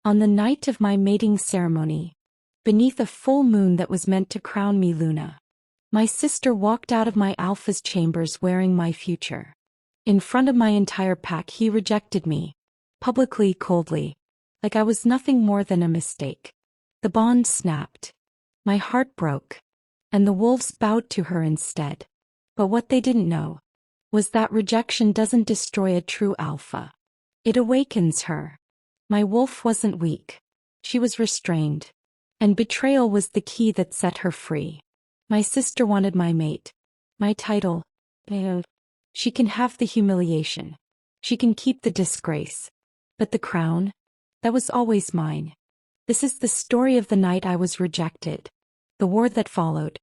On the night of my mating ceremony, beneath a full moon that was meant to crown me Luna, my sister walked out of my alpha's chambers wearing my future. In front of my entire pack he rejected me, publicly, coldly, like I was nothing more than a mistake. The bond snapped. My heart broke, and the wolves bowed to her instead. But what they didn't know was that rejection doesn't destroy a true alpha. It awakens her. My wolf wasn't weak. She was restrained. And betrayal was the key that set her free. My sister wanted my mate. My title. She can have the humiliation. She can keep the disgrace. But the crown? That was always mine. This is the story of the night I was rejected, the war that followed,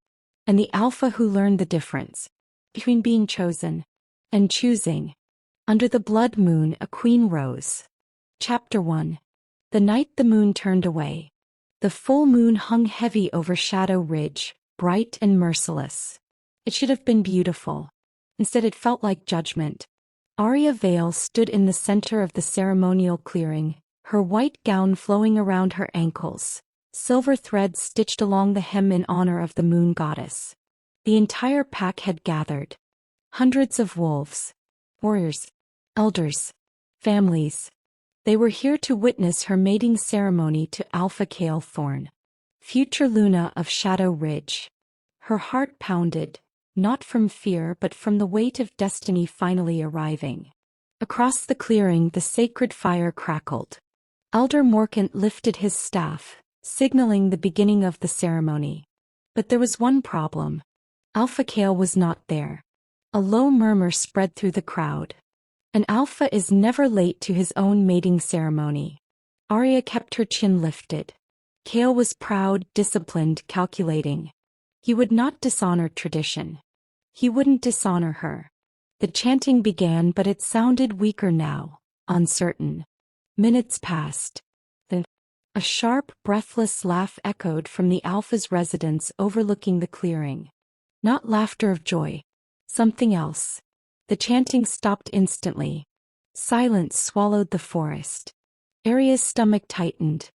and the alpha who learned the difference between being chosen and choosing. Under the blood moon a queen rose. Chapter 1. The night the moon turned away. The full moon hung heavy over Shadow Ridge, bright and merciless. It should have been beautiful. Instead it felt like judgment. Aria Vale stood in the center of the ceremonial clearing, her white gown flowing around her ankles, silver threads stitched along the hem in honor of the moon goddess. The entire pack had gathered. Hundreds of wolves, warriors, elders, families. They were here to witness her mating ceremony to Alpha Kale Thorn, future Luna of Shadow Ridge. Her heart pounded, not from fear but from the weight of destiny finally arriving. Across the clearing the sacred fire crackled. Elder Morkant lifted his staff, signaling the beginning of the ceremony. But there was one problem. Alpha Kale was not there. A low murmur spread through the crowd. An alpha is never late to his own mating ceremony. Aria kept her chin lifted. Kale was proud, disciplined, calculating. He would not dishonor tradition. He wouldn't dishonor her. The chanting began, but it sounded weaker now, uncertain. Minutes passed. Then, a sharp, breathless laugh echoed from the alpha's residence overlooking the clearing. Not laughter of joy. Something else. The chanting stopped instantly. Silence swallowed the forest. Aria's stomach tightened.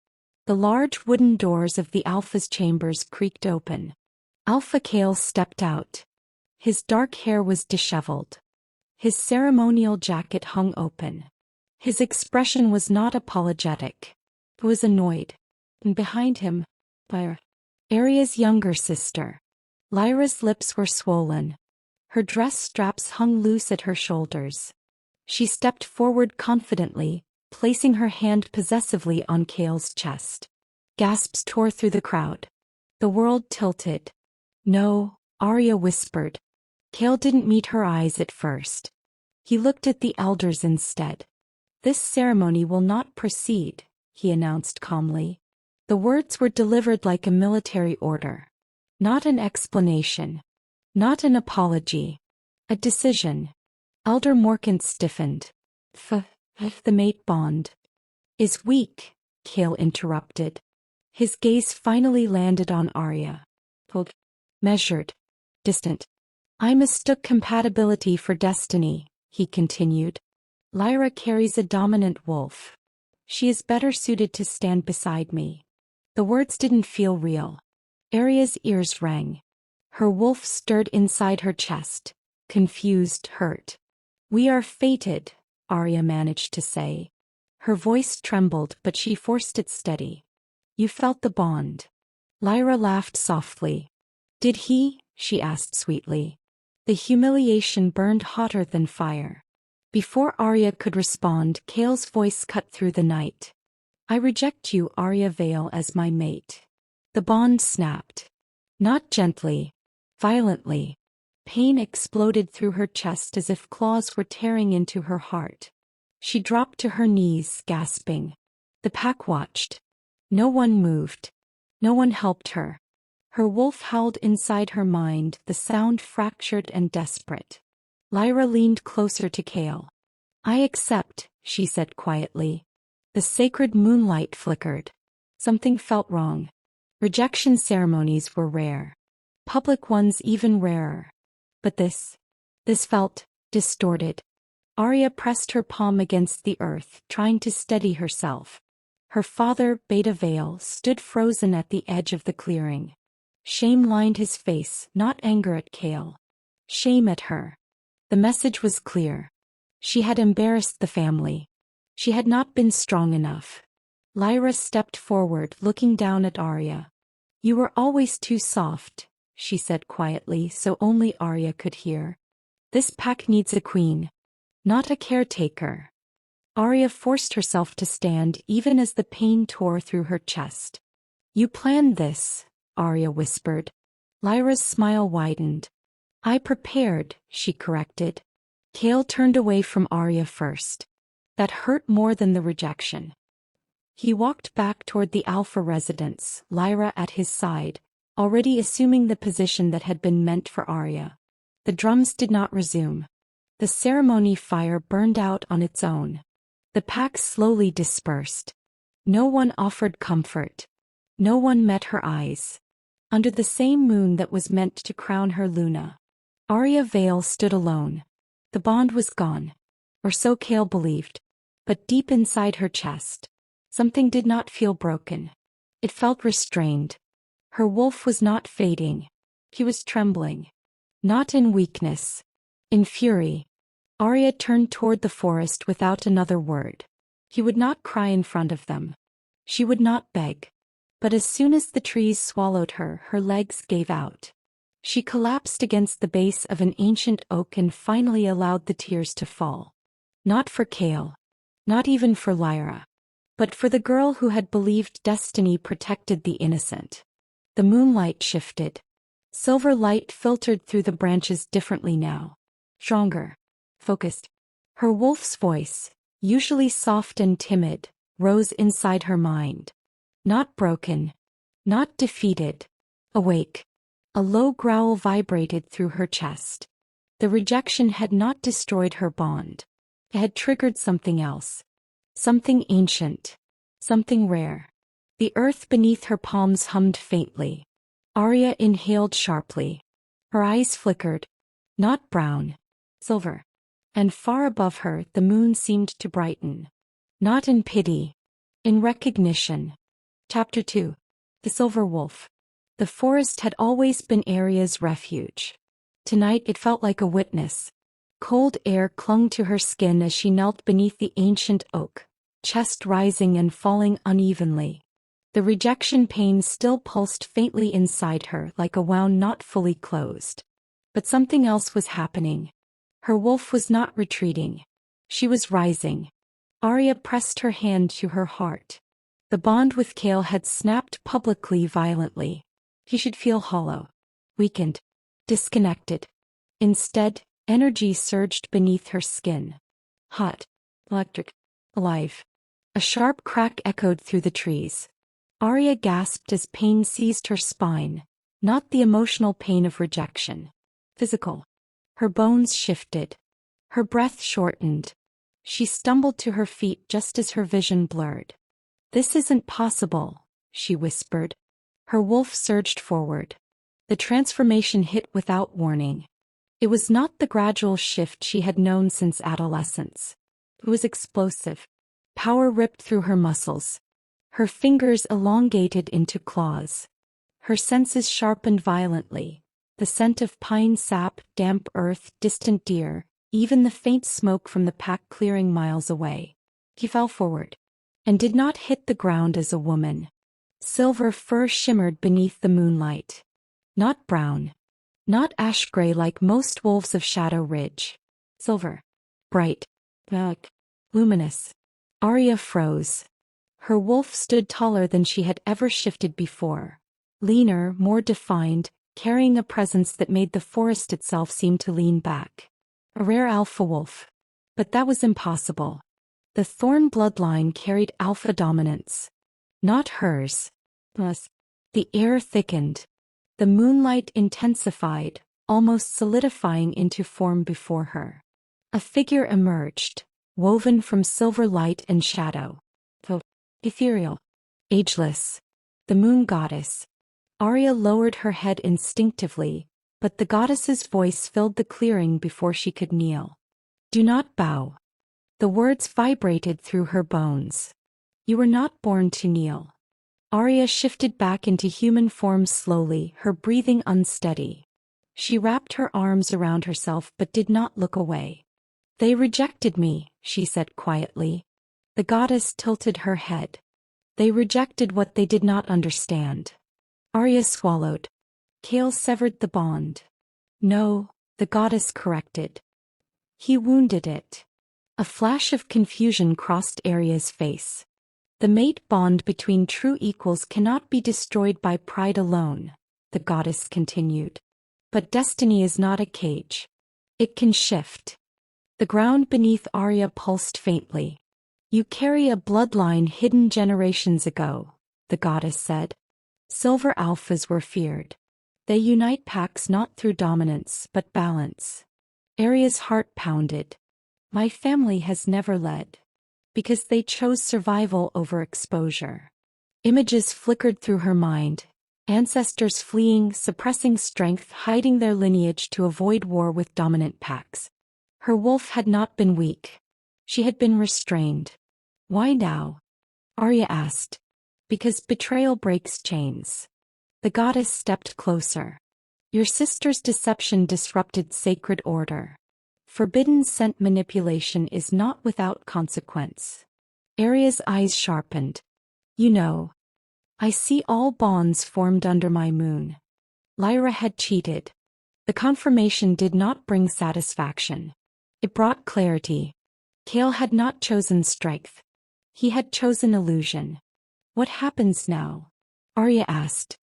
The large wooden doors of the alpha's chambers creaked open. Alpha Kale stepped out. His dark hair was disheveled. His ceremonial jacket hung open. His expression was not apologetic. It was annoyed. And behind him, Lyra, Aria's younger sister. Lyra's lips were swollen. Her dress straps hung loose at her shoulders. She stepped forward confidently, placing her hand possessively on Kale's chest. Gasps tore through the crowd. The world tilted. No, Aria whispered. Kale didn't meet her eyes at first. He looked at the elders instead. This ceremony will not proceed, he announced calmly. The words were delivered like a military order. Not an explanation. Not an apology. A decision. Elder Morkant stiffened. The mate bond is weak, Kale interrupted. His gaze finally landed on Aria. Measured. Distant. I mistook compatibility for destiny, he continued. Lyra carries a dominant wolf. She is better suited to stand beside me. The words didn't feel real. Aria's ears rang. Her wolf stirred inside her chest, confused, hurt. We are fated, Aria managed to say. Her voice trembled, but she forced it steady. You felt the bond. Lyra laughed softly. Did he? She asked sweetly. The humiliation burned hotter than fire. Before Aria could respond, Kale's voice cut through the night. I reject you, Aria Vale, as my mate. The bond snapped. Not gently. Violently. Pain exploded through her chest as if claws were tearing into her heart. She dropped to her knees, gasping. The pack watched. No one moved. No one helped her. Her wolf howled inside her mind, the sound fractured and desperate. Lyra leaned closer to Kale. I accept, she said quietly. The sacred moonlight flickered. Something felt wrong. Rejection ceremonies were rare. Public ones even rarer. But this felt distorted. Aria pressed her palm against the earth, trying to steady herself. Her father, Beta Vale, stood frozen at the edge of the clearing. Shame lined his face, not anger at Kale. Shame at her. The message was clear. She had embarrassed the family. She had not been strong enough. Lyra stepped forward, looking down at Aria. "You were always too soft," she said quietly so only Aria could hear. "This pack needs a queen, not a caretaker." Aria forced herself to stand even as the pain tore through her chest. "You planned this," Aria whispered. Lyra's smile widened. "I prepared," she corrected. Kale turned away from Aria first. That hurt more than the rejection. He walked back toward the Alpha residence, Lyra at his side, already assuming the position that had been meant for Aria. The drums did not resume. The ceremony fire burned out on its own. The pack slowly dispersed. No one offered comfort. No one met her eyes. Under the same moon that was meant to crown her Luna, Aria Vale stood alone. The bond was gone. Or so Kale believed. But deep inside her chest, something did not feel broken. It felt restrained. Her wolf was not fading. He was trembling. Not in weakness. In fury. Aria turned toward the forest without another word. He would not cry in front of them. She would not beg. But as soon as the trees swallowed her, her legs gave out. She collapsed against the base of an ancient oak and finally allowed the tears to fall. Not for Kale. Not even for Lyra. But for the girl who had believed destiny protected the innocent. The moonlight shifted. Silver light filtered through the branches differently now. Stronger. Focused. Her wolf's voice, usually soft and timid, rose inside her mind. Not broken. Not defeated. Awake. A low growl vibrated through her chest. The rejection had not destroyed her bond. It had triggered something else. Something ancient. Something rare. The earth beneath her palms hummed faintly. Aria inhaled sharply. Her eyes flickered. Not brown. Silver. And far above her the moon seemed to brighten. Not in pity. In recognition. Chapter 2. The Silver Wolf. The forest had always been Aria's refuge. Tonight it felt like a witness. Cold air clung to her skin as she knelt beneath the ancient oak, chest rising and falling unevenly. The rejection pain still pulsed faintly inside her like a wound not fully closed. But something else was happening. Her wolf was not retreating. She was rising. Aria pressed her hand to her heart. The bond with Kale had snapped publicly violently. He should feel hollow, weakened, disconnected. Instead, energy surged beneath her skin. Hot, electric, alive. A sharp crack echoed through the trees. Aria gasped as pain seized her spine, not the emotional pain of rejection. Physical. Her bones shifted. Her breath shortened. She stumbled to her feet just as her vision blurred. "This isn't possible," she whispered. Her wolf surged forward. The transformation hit without warning. It was not the gradual shift she had known since adolescence. It was explosive. Power ripped through her muscles. Her fingers elongated into claws. Her senses sharpened violently. The scent of pine sap, damp earth, distant deer, even the faint smoke from the pack clearing miles away. He fell forward. And did not hit the ground as a woman. Silver fur shimmered beneath the moonlight. Not brown. Not ash gray like most wolves of Shadow Ridge. Silver. Bright. Black. Luminous. Aria froze. Her wolf stood taller than she had ever shifted before. Leaner, more defined, carrying a presence that made the forest itself seem to lean back. A rare alpha wolf. But that was impossible. The Thorn bloodline carried alpha dominance. Not hers. Plus, the air thickened. The moonlight intensified, almost solidifying into form before her. A figure emerged, woven from silver light and shadow. Ethereal. Ageless. The moon goddess. Aria lowered her head instinctively, but the goddess's voice filled the clearing before she could kneel. "Do not bow." The words vibrated through her bones. You were not born to kneel. Aria shifted back into human form slowly, her breathing unsteady. She wrapped her arms around herself but did not look away. They rejected me, she said quietly. The goddess tilted her head. They rejected what they did not understand. Aria swallowed. Kale severed the bond. No, the goddess corrected. He wounded it. A flash of confusion crossed Aria's face. The mate bond between true equals cannot be destroyed by pride alone, the goddess continued. But destiny is not a cage. It can shift. The ground beneath Aria pulsed faintly. You carry a bloodline hidden generations ago, the goddess said. Silver alphas were feared. They unite packs not through dominance but balance. Aria's heart pounded. My family has never led. Because they chose survival over exposure. Images flickered through her mind. Ancestors fleeing, suppressing strength, hiding their lineage to avoid war with dominant packs. Her wolf had not been weak. She had been restrained. Why now? Aria asked. Because betrayal breaks chains. The goddess stepped closer. Your sister's deception disrupted sacred order. Forbidden scent manipulation is not without consequence. Aria's eyes sharpened. You know. I see all bonds formed under my moon. Lyra had cheated. The confirmation did not bring satisfaction. It brought clarity. Kale had not chosen strength. He had chosen illusion. What happens now? Aria asked.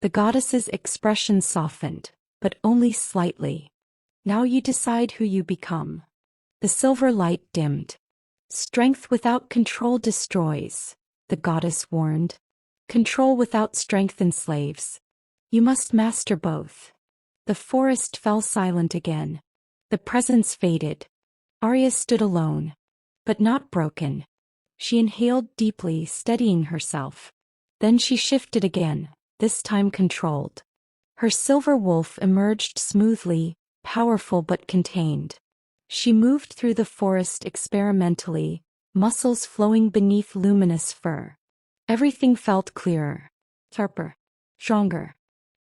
The goddess's expression softened, but only slightly. Now you decide who you become. The silver light dimmed. Strength without control destroys, the goddess warned. Control without strength enslaves. You must master both. The forest fell silent again. The presence faded. Aria stood alone, but not broken. She inhaled deeply, steadying herself. Then she shifted again, this time controlled. Her silver wolf emerged smoothly, powerful but contained. She moved through the forest experimentally, muscles flowing beneath luminous fur. Everything felt clearer, sharper, stronger.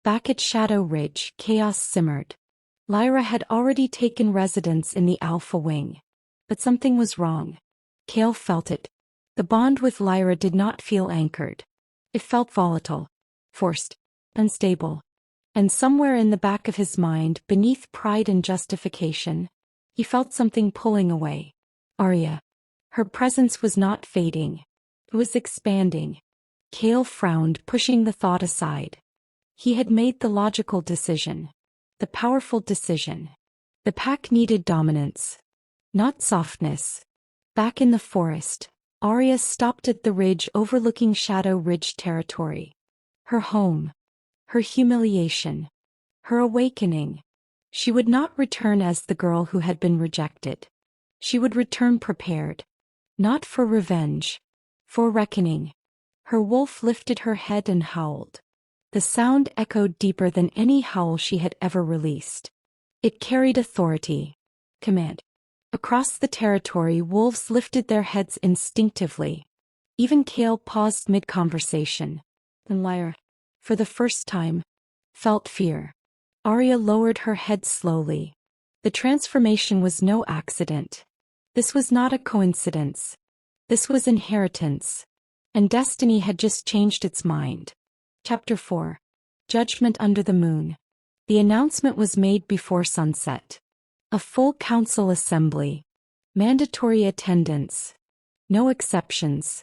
Back at Shadow Ridge, chaos simmered. Lyra had already taken residence in the Alpha Wing. But something was wrong. Kale felt it. The bond with Lyra did not feel anchored. It felt volatile, forced, unstable. And somewhere in the back of his mind, beneath pride and justification, he felt something pulling away. Aria. Her presence was not fading. It was expanding. Kale frowned, pushing the thought aside. He had made the logical decision. The powerful decision. The pack needed dominance. Not softness. Back in the forest, Aria stopped at the ridge overlooking Shadow Ridge territory. Her home. Her humiliation. Her awakening. She would not return as the girl who had been rejected. She would return prepared. Not for revenge. For reckoning. Her wolf lifted her head and howled. The sound echoed deeper than any howl she had ever released. It carried authority. Command. Across the territory, wolves lifted their heads instinctively. Even Kale paused mid-conversation. And Lyra, for the first time, felt fear. Aria lowered her head slowly. The transformation was no accident. This was not a coincidence. This was inheritance. And destiny had just changed its mind. Chapter 4. Judgment Under the Moon. The announcement was made before sunset. A full council assembly. Mandatory attendance. No exceptions.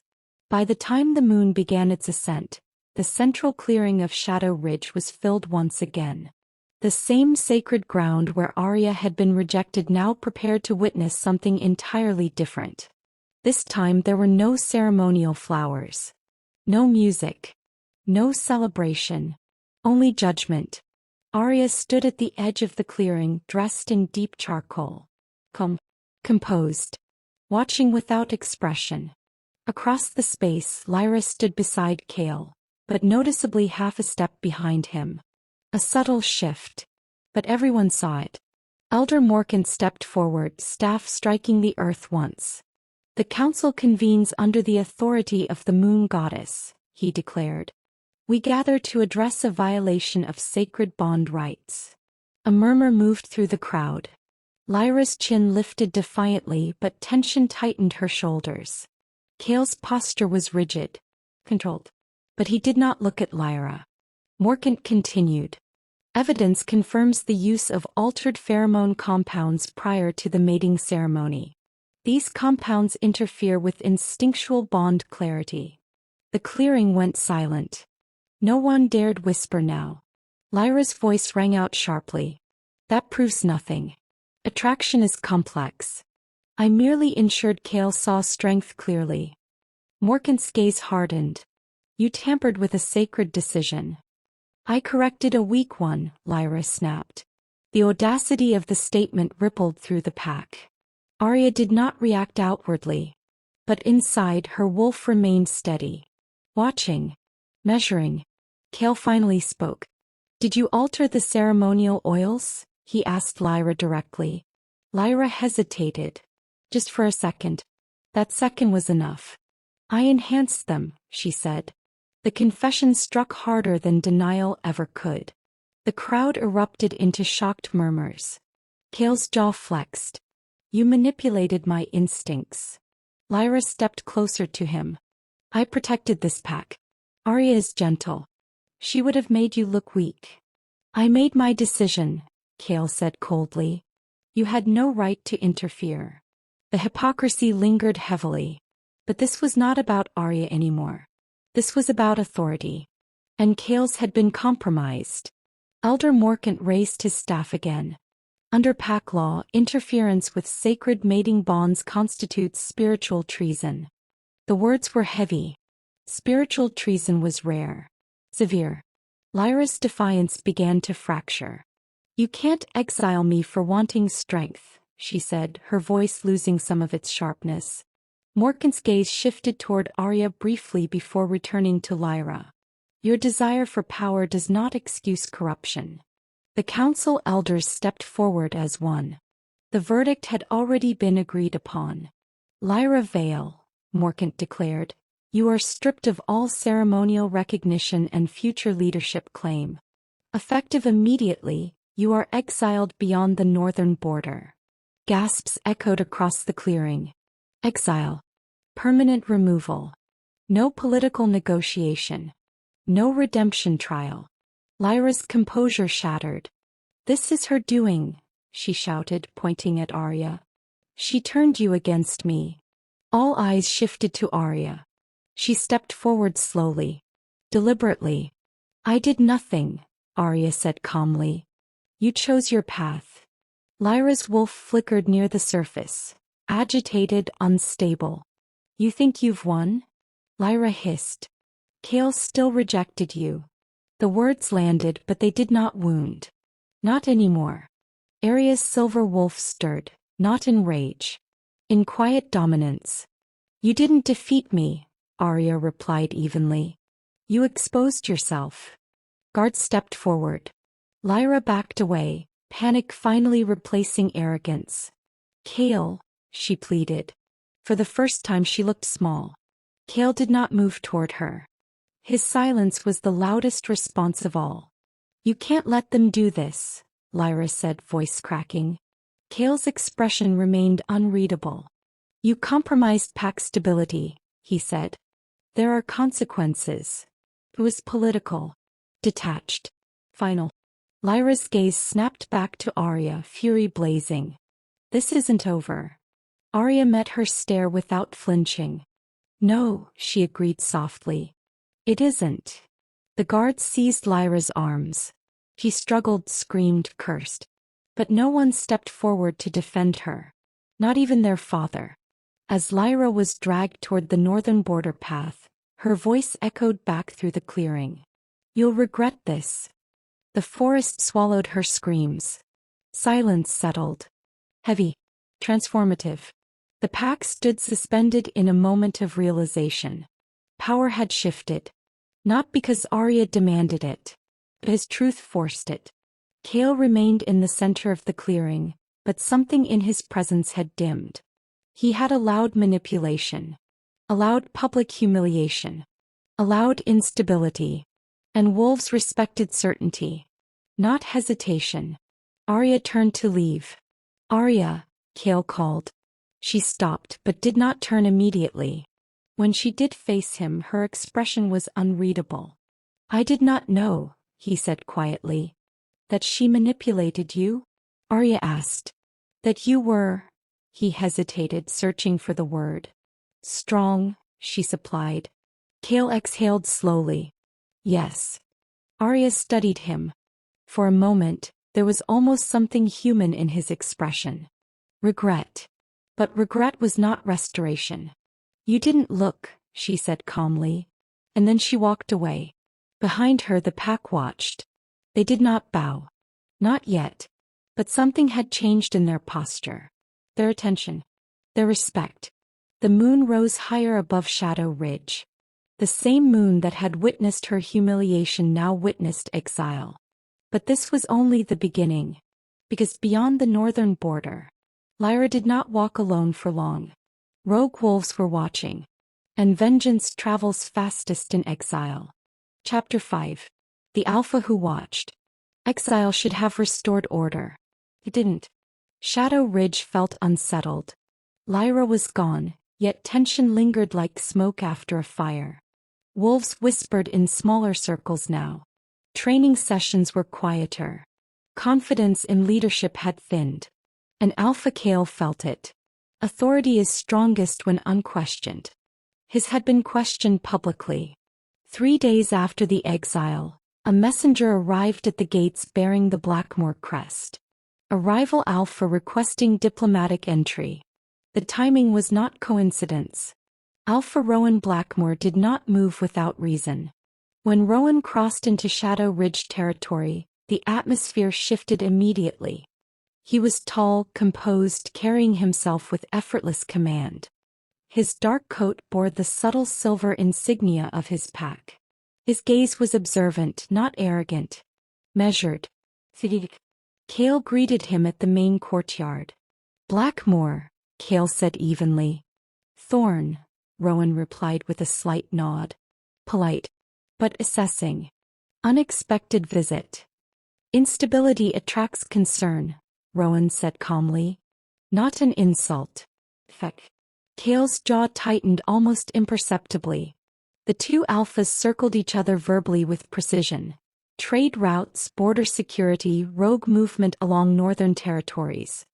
By the time the moon began its ascent, the central clearing of Shadow Ridge was filled once again. The same sacred ground where Aria had been rejected now prepared to witness something entirely different. This time there were no ceremonial flowers. No music. No celebration. Only judgment. Aria stood at the edge of the clearing, dressed in deep charcoal. Composed. Watching without expression. Across the space, Lyra stood beside Kale, but noticeably half a step behind him. A subtle shift. But everyone saw it. Elder Morkan stepped forward, staff striking the earth once. The council convenes under the authority of the moon goddess, he declared. We gather to address a violation of sacred bond rights. A murmur moved through the crowd. Lyra's chin lifted defiantly, but tension tightened her shoulders. Cale's posture was rigid, controlled. But he did not look at Lyra. Morkant continued. Evidence confirms the use of altered pheromone compounds prior to the mating ceremony. These compounds interfere with instinctual bond clarity. The clearing went silent. No one dared whisper now. Lyra's voice rang out sharply. That proves nothing. Attraction is complex. I merely ensured Cale saw strength clearly. Morkant's gaze hardened. You tampered with a sacred decision. I corrected a weak one, Lyra snapped. The audacity of the statement rippled through the pack. Aria did not react outwardly. But inside her wolf remained steady. Watching. Measuring. Cale finally spoke. Did you alter the ceremonial oils? He asked Lyra directly. Lyra hesitated. Just for a second. That second was enough. I enhanced them, she said. The confession struck harder than denial ever could. The crowd erupted into shocked murmurs. Cale's jaw flexed. You manipulated my instincts. Lyra stepped closer to him. I protected this pack. Aria is gentle. She would have made you look weak. I made my decision, Cale said coldly. You had no right to interfere. The hypocrisy lingered heavily. But this was not about Aria anymore. This was about authority. And Cale's had been compromised. Elder Morkant raised his staff again. Under pack law, interference with sacred mating bonds constitutes spiritual treason. The words were heavy. Spiritual treason was rare. Severe. Lyra's defiance began to fracture. You can't exile me for wanting strength, she said, her voice losing some of its sharpness. Morkant's gaze shifted toward Aria briefly before returning to Lyra. Your desire for power does not excuse corruption. The council elders stepped forward as one. The verdict had already been agreed upon. Lyra Vale, Morkant declared, you are stripped of all ceremonial recognition and future leadership claim. Effective immediately, you are exiled beyond the northern border. Gasps echoed across the clearing. Exile. Permanent removal. No political negotiation. No redemption trial. Lyra's composure shattered. This is her doing, she shouted, pointing at Aria. She turned you against me. All eyes shifted to Aria. She stepped forward slowly. Deliberately. I did nothing, Aria said calmly. You chose your path. Lyra's wolf flickered near the surface. Agitated, unstable. You think you've won? Lyra hissed. Cale still rejected you. The words landed, but they did not wound. Not anymore. Aria's silver wolf stirred, not in rage. In quiet dominance. You didn't defeat me, Aria replied evenly. You exposed yourself. Guards stepped forward. Lyra backed away, panic finally replacing arrogance. Cale, she pleaded. For the first time she looked small. Cale did not move toward her. His silence was the loudest response of all. You can't let them do this, Lyra said, voice cracking. Cale's expression remained unreadable. You compromised pack stability, he said. There are consequences. It was political. Detached. Final. Lyra's gaze snapped back to Aria, fury blazing. This isn't over. Aria met her stare without flinching. No, she agreed softly. It isn't. The guards seized Lyra's arms. She struggled, screamed, cursed. But no one stepped forward to defend her. Not even their father. As Lyra was dragged toward the northern border path, her voice echoed back through the clearing. You'll regret this. The forest swallowed her screams. Silence settled. Heavy. Transformative. The pack stood suspended in a moment of realization. Power had shifted. Not because Aria demanded it, but his truth forced it. Cale remained in the center of the clearing, but something in his presence had dimmed. He had allowed manipulation, allowed public humiliation, allowed instability, and wolves respected certainty, not hesitation. Aria turned to leave. Aria, Kale called. She stopped but did not turn immediately. When she did face him, her expression was unreadable. I did not know, he said quietly. That she manipulated you? Aria asked. That you were... He hesitated, searching for the word. Strong, she supplied. Kale exhaled slowly. Yes. Aria studied him. For a moment, there was almost something human in his expression. Regret. But regret was not restoration. You didn't look, she said calmly. And then she walked away. Behind her the pack watched. They did not bow. Not yet. But something had changed in their posture. Their attention. Their respect. The moon rose higher above Shadow Ridge. The same moon that had witnessed her humiliation now witnessed exile. But this was only the beginning. Because beyond the northern border, Lyra did not walk alone for long. Rogue wolves were watching. And vengeance travels fastest in exile. Chapter 5. The Alpha Who Watched. Exile should have restored order. It didn't. Shadow Ridge felt unsettled. Lyra was gone, yet tension lingered like smoke after a fire. Wolves whispered in smaller circles now. Training sessions were quieter. Confidence in leadership had thinned. And Alpha Kale felt it. Authority is strongest when unquestioned. His had been questioned publicly. 3 days after the exile, a messenger arrived at the gates bearing the Blackmore crest. A rival Alpha requesting diplomatic entry. The timing was not coincidence. Alpha Rowan Blackmore did not move without reason. When Rowan crossed into Shadow Ridge territory, the atmosphere shifted immediately. He was tall, composed, carrying himself with effortless command. His dark coat bore the subtle silver insignia of his pack. His gaze was observant, not arrogant. Measured. Kale greeted him at the main courtyard. Blackmore, Kale said evenly. Thorn, Rowan replied with a slight nod. Polite. But assessing. Unexpected visit. Instability attracts concern, Rowan said calmly. Not an insult. Feck. Kale's jaw tightened almost imperceptibly. The two alphas circled each other verbally with precision. Trade routes, border security, rogue movement along northern territories.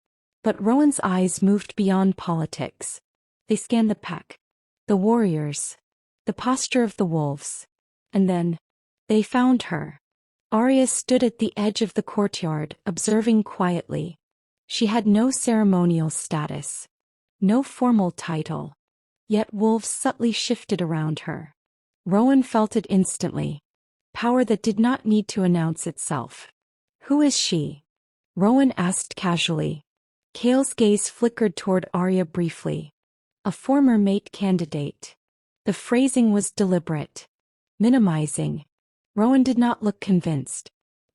But Rowan's eyes moved beyond politics. They scanned the pack. The warriors. The posture of the wolves. And then, they found her. Aria stood at the edge of the courtyard, observing quietly. She had no ceremonial status. No formal title. Yet wolves subtly shifted around her. Rowan felt it instantly. Power that did not need to announce itself. Who is she? Rowan asked casually. Kale's gaze flickered toward Aria briefly. A former mate candidate. The phrasing was deliberate. Minimizing. Rowan did not look convinced.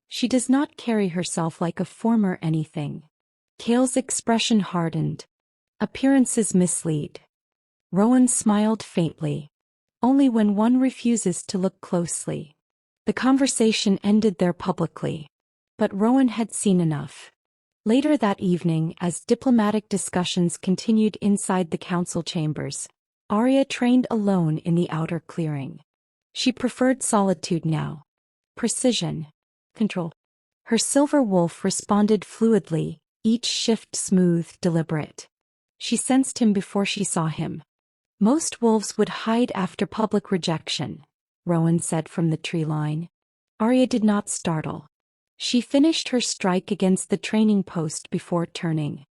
She does not carry herself like a former anything. Kale's expression hardened. Appearances mislead. Rowan smiled faintly. Only when one refuses to look closely. The conversation ended there publicly. But Rowan had seen enough. Later that evening, as diplomatic discussions continued inside the council chambers, Aria trained alone in the outer clearing. She preferred solitude now. Precision. Control. Her silver wolf responded fluidly, each shift smooth, deliberate. She sensed him before she saw him. Most wolves would hide after public rejection, Rowan said from the tree line. Aria did not startle. She finished her strike against the training post before turning.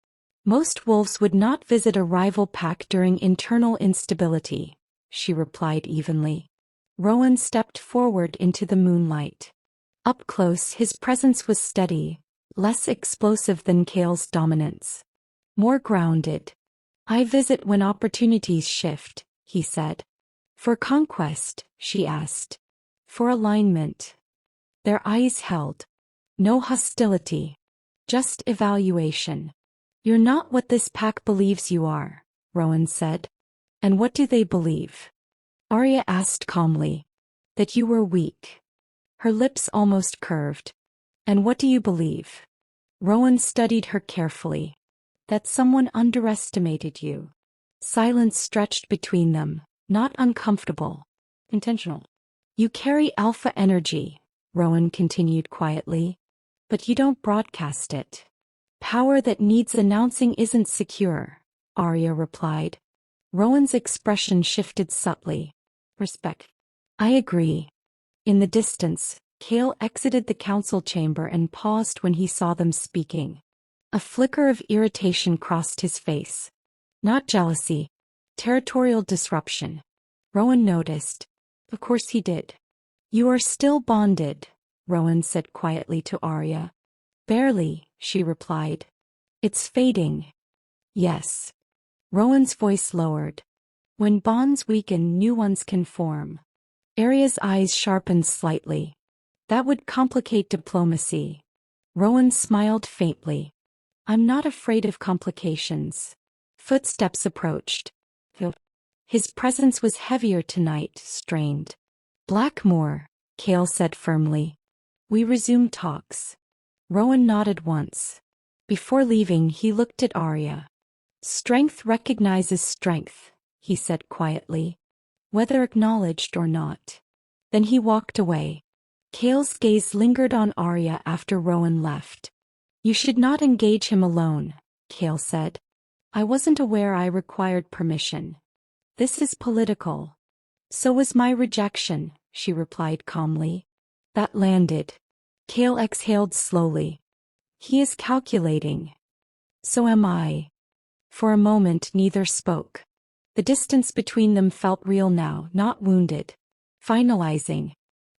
Most wolves would not visit a rival pack during internal instability, she replied evenly. Rowan stepped forward into the moonlight. Up close, his presence was steady, less explosive than Kale's dominance. More grounded. I visit when opportunities shift, he said. For conquest, she asked. For alignment. Their eyes held. No hostility. Just evaluation. You're not what this pack believes you are, Rowan said. And what do they believe? Aria asked calmly. That you were weak. Her lips almost curved. And what do you believe? Rowan studied her carefully. That someone underestimated you. Silence stretched between them, not uncomfortable. Intentional. You carry alpha energy, Rowan continued quietly. But you don't broadcast it. Power that needs announcing isn't secure, Aria replied. Rowan's expression shifted subtly. Respect. I agree. In the distance, Cale exited the council chamber and paused when he saw them speaking. A flicker of irritation crossed his face. Not jealousy. Territorial disruption. Rowan noticed. Of course he did. You are still bonded, Rowan said quietly to Aria. Barely, she replied. It's fading. Yes. Rowan's voice lowered. When bonds weaken, new ones can form. Aria's eyes sharpened slightly. That would complicate diplomacy. Rowan smiled faintly. I'm not afraid of complications. Footsteps approached. His presence was heavier tonight, strained. Blackmore, Cale said firmly. We resumed talks. Rowan nodded once. Before leaving, he looked at Aria. Strength recognizes strength, he said quietly. Whether acknowledged or not. Then he walked away. Cale's gaze lingered on Aria after Rowan left. You should not engage him alone, Cale said. I wasn't aware I required permission. This is political. So was my rejection, she replied calmly. That landed. Cale exhaled slowly. He is calculating. So am I. For a moment neither spoke. The distance between them felt real now, not wounded. Finalizing.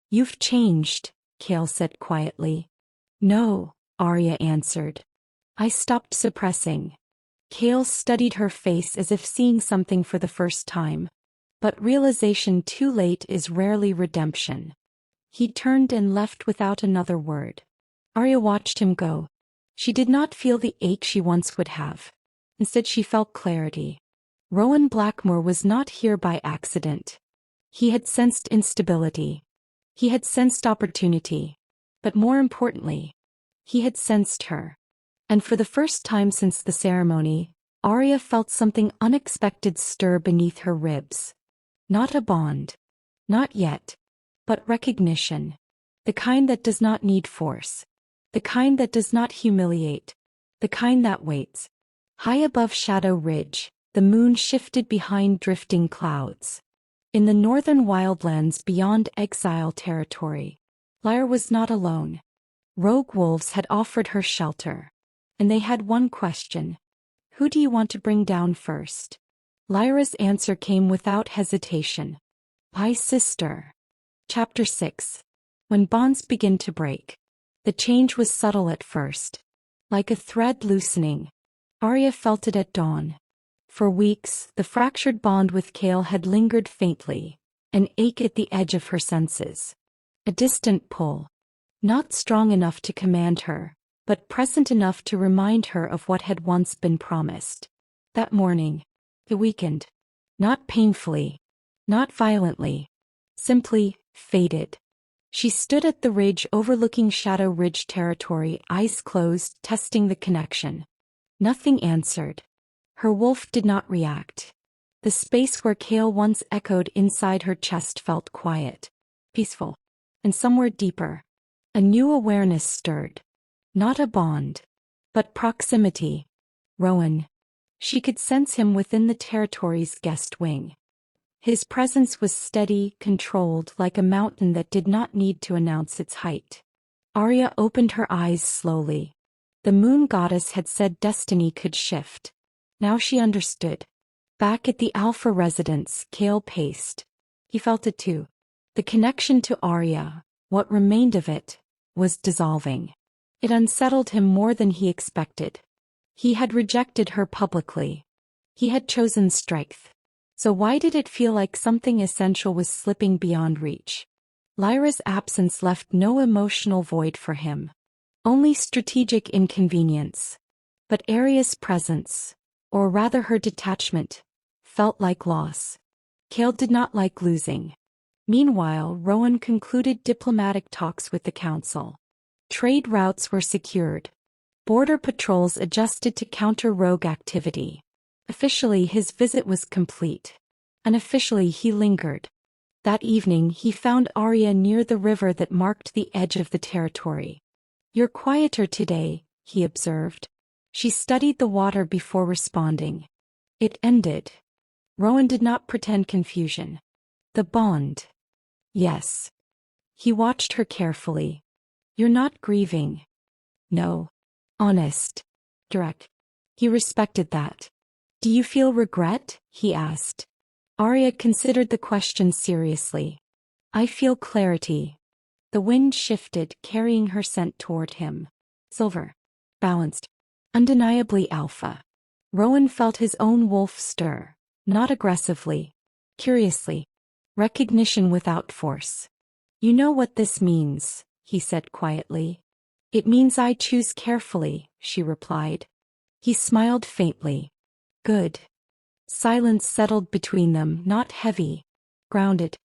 You've changed, Cale said quietly. No, Aria answered. I stopped suppressing. Cale studied her face as if seeing something for the first time. But realization too late is rarely redemption. He turned and left without another word. Aria watched him go. She did not feel the ache she once would have. Instead she felt clarity. Rowan Blackmore was not here by accident. He had sensed instability. He had sensed opportunity. But more importantly, he had sensed her. And for the first time since the ceremony, Aria felt something unexpected stir beneath her ribs. Not a bond. Not yet. But recognition. The kind that does not need force. The kind that does not humiliate. The kind that waits. High above Shadow Ridge, the moon shifted behind drifting clouds. In the northern wildlands beyond exile territory, Lyra was not alone. Rogue wolves had offered her shelter. And they had one question. Who do you want to bring down first? Lyra's answer came without hesitation. My sister. Chapter 6. When bonds begin to break. The change was subtle at first. Like a thread loosening. Aria felt it at dawn. For weeks, the fractured bond with Cale had lingered faintly, an ache at the edge of her senses. A distant pull. Not strong enough to command her, but present enough to remind her of what had once been promised. That morning, it weakened. Not painfully. Not violently. Simply faded. She stood at the ridge overlooking Shadow Ridge territory, eyes closed, testing the connection. Nothing answered. Her wolf did not react. The space where Cale once echoed inside her chest felt quiet, peaceful, and somewhere deeper. A new awareness stirred. Not a bond, but proximity. Rowan. She could sense him within the territory's guest wing. His presence was steady, controlled, like a mountain that did not need to announce its height. Aria opened her eyes slowly. The moon goddess had said destiny could shift. Now she understood. Back at the Alpha residence, Cale paced. He felt it too. The connection to Aria, what remained of it, was dissolving. It unsettled him more than he expected. He had rejected her publicly. He had chosen strength. So why did it feel like something essential was slipping beyond reach? Lyra's absence left no emotional void for him. Only strategic inconvenience. But Aria's presence, or rather her detachment, felt like loss. Kale did not like losing. Meanwhile, Rowan concluded diplomatic talks with the council. Trade routes were secured. Border patrols adjusted to counter rogue activity. Officially, his visit was complete. Unofficially, he lingered. That evening, he found Aria near the river that marked the edge of the territory. "You're quieter today," he observed. She studied the water before responding. It ended. Rowan did not pretend confusion. "The bond." "Yes." He watched her carefully. "You're not grieving." "No." Honest. Direct. He respected that. "Do you feel regret?" he asked. Aria considered the question seriously. "I feel clarity." The wind shifted, carrying her scent toward him. Silver. Balanced. Undeniably alpha. Rowan felt his own wolf stir, not aggressively, curiously. Recognition without force. "You know what this means," he said quietly. "It means I choose carefully," she replied. He smiled faintly. "Good." Silence settled between them, not heavy, grounded.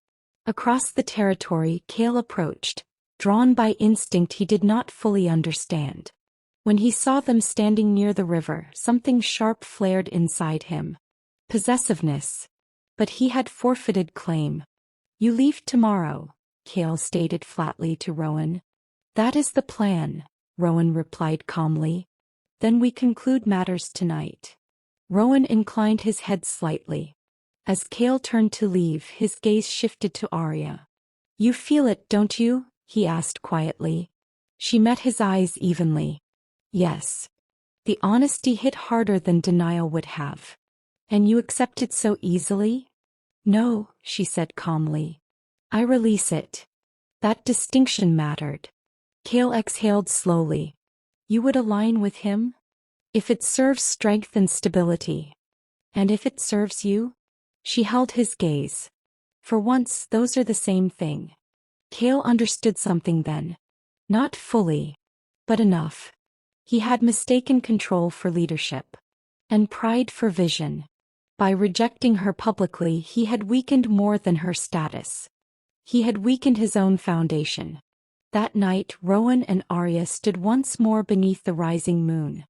Across the territory, Kale approached, drawn by instinct he did not fully understand. When he saw them standing near the river, something sharp flared inside him. Possessiveness. But he had forfeited claim. "You leave tomorrow," Kale stated flatly to Rowan. "That is the plan," Rowan replied calmly. "Then we conclude matters tonight." Rowan inclined his head slightly. As Kale turned to leave, his gaze shifted to Aria. "You feel it, don't you?" he asked quietly. She met his eyes evenly. "Yes." The honesty hit harder than denial would have. "And you accept it so easily?" "No," she said calmly. "I release it." That distinction mattered. Kale exhaled slowly. "You would align with him? If it serves strength and stability. And if it serves you?" She held his gaze. "For once, those are the same thing." Kale understood something then. Not fully, but enough. He had mistaken control for leadership. And pride for vision. By rejecting her publicly, he had weakened more than her status. He had weakened his own foundation. That night, Rowan and Aria stood once more beneath the rising moon.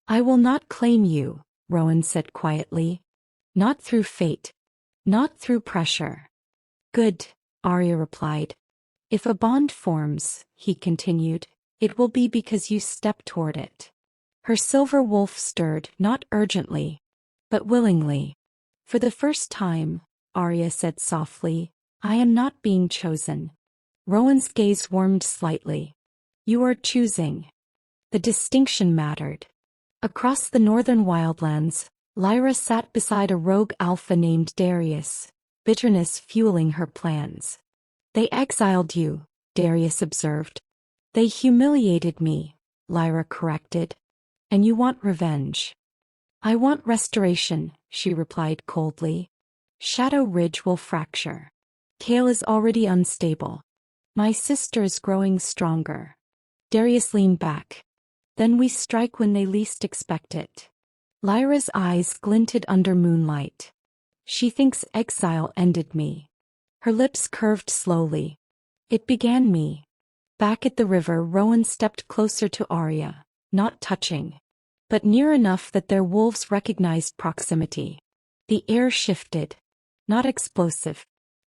"I will not claim you," Rowan said quietly. "Not through fate. Not through pressure." "Good," Aria replied. "If a bond forms," he continued, "it will be because you step toward it." Her silver wolf stirred, not urgently, but willingly. "For the first time," Aria said softly, "I am not being chosen." Rowan's gaze warmed slightly. "You are choosing." The distinction mattered. Across the northern wildlands, Lyra sat beside a rogue alpha named Darius, bitterness fueling her plans. "They exiled you," Darius observed. "They humiliated me," Lyra corrected. "And you want revenge." "I want restoration," she replied coldly. "Shadow Ridge will fracture. Kale is already unstable. My sister is growing stronger." Darius leaned back. "Then we strike when they least expect it." Lyra's eyes glinted under moonlight. "She thinks exile ended me." Her lips curved slowly. "It began me." Back at the river, Rowan stepped closer to Aria, not touching, but near enough that their wolves recognized proximity. The air shifted. Not explosive.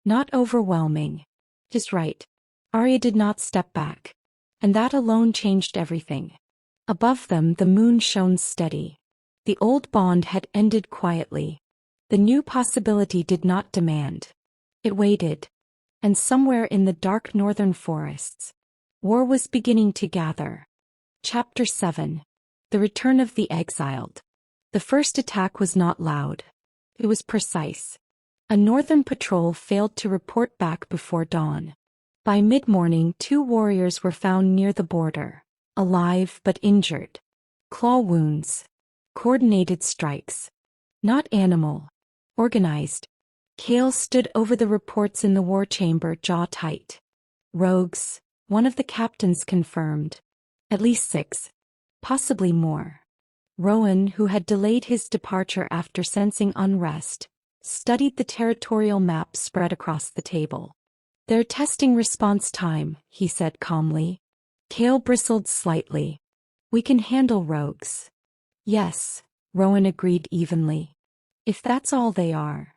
Not overwhelming. Just right. Aria did not step back. And that alone changed everything. Above them, the moon shone steady. The old bond had ended quietly. The new possibility did not demand. It waited. And somewhere in the dark northern forests, war was beginning to gather. Chapter 7. The Return of the Exiled. The first attack was not loud. It was precise. A northern patrol failed to report back before dawn. By mid-morning, 2 warriors were found near the border, alive but injured. Claw wounds. Coordinated strikes. Not animal. Organized. Kale stood over the reports in the war chamber, jaw tight. "Rogues," one of the captains confirmed. "At least 6. Possibly more." Rowan, who had delayed his departure after sensing unrest, studied the territorial map spread across the table. "They're testing response time," he said calmly. Kale bristled slightly. "We can handle rogues." "Yes," Rowan agreed evenly. "If that's all they are."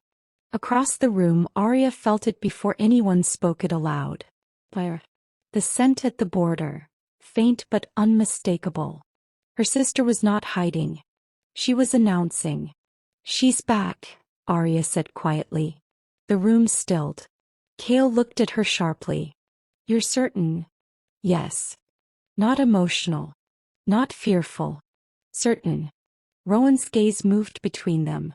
Across the room, Aria felt it before anyone spoke it aloud. Fire. The scent at the border, faint but unmistakable. Her sister was not hiding. She was announcing. "She's back," Aria said quietly. The room stilled. Kale looked at her sharply. "You're certain?" "Yes." "Not emotional. Not fearful. Certain." Rowan's gaze moved between them.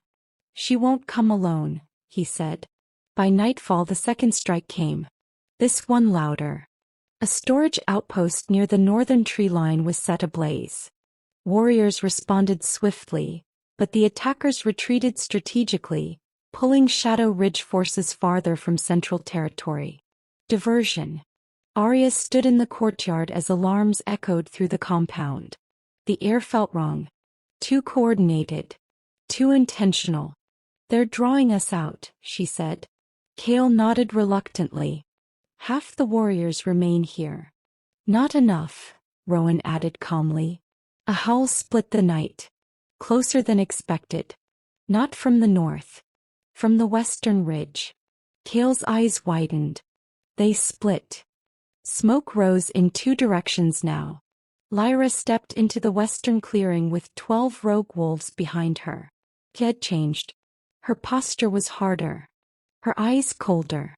"She won't come alone," he said. By nightfall the second strike came. This one louder. A storage outpost near the northern tree line was set ablaze. Warriors responded swiftly, but the attackers retreated strategically, pulling Shadow Ridge forces farther from central territory. Diversion. Aria stood in the courtyard as alarms echoed through the compound. The air felt wrong. Too coordinated. Too intentional. "They're drawing us out," she said. Kale nodded reluctantly. "Half the warriors remain here." "Not enough," Rowan added calmly. A howl split the night. Closer than expected. Not from the north. From the western ridge. Kale's eyes widened. They split. Smoke rose in two directions now. Lyra stepped into the western clearing with 12 rogue wolves behind her. She had changed. Her posture was harder. Her eyes colder.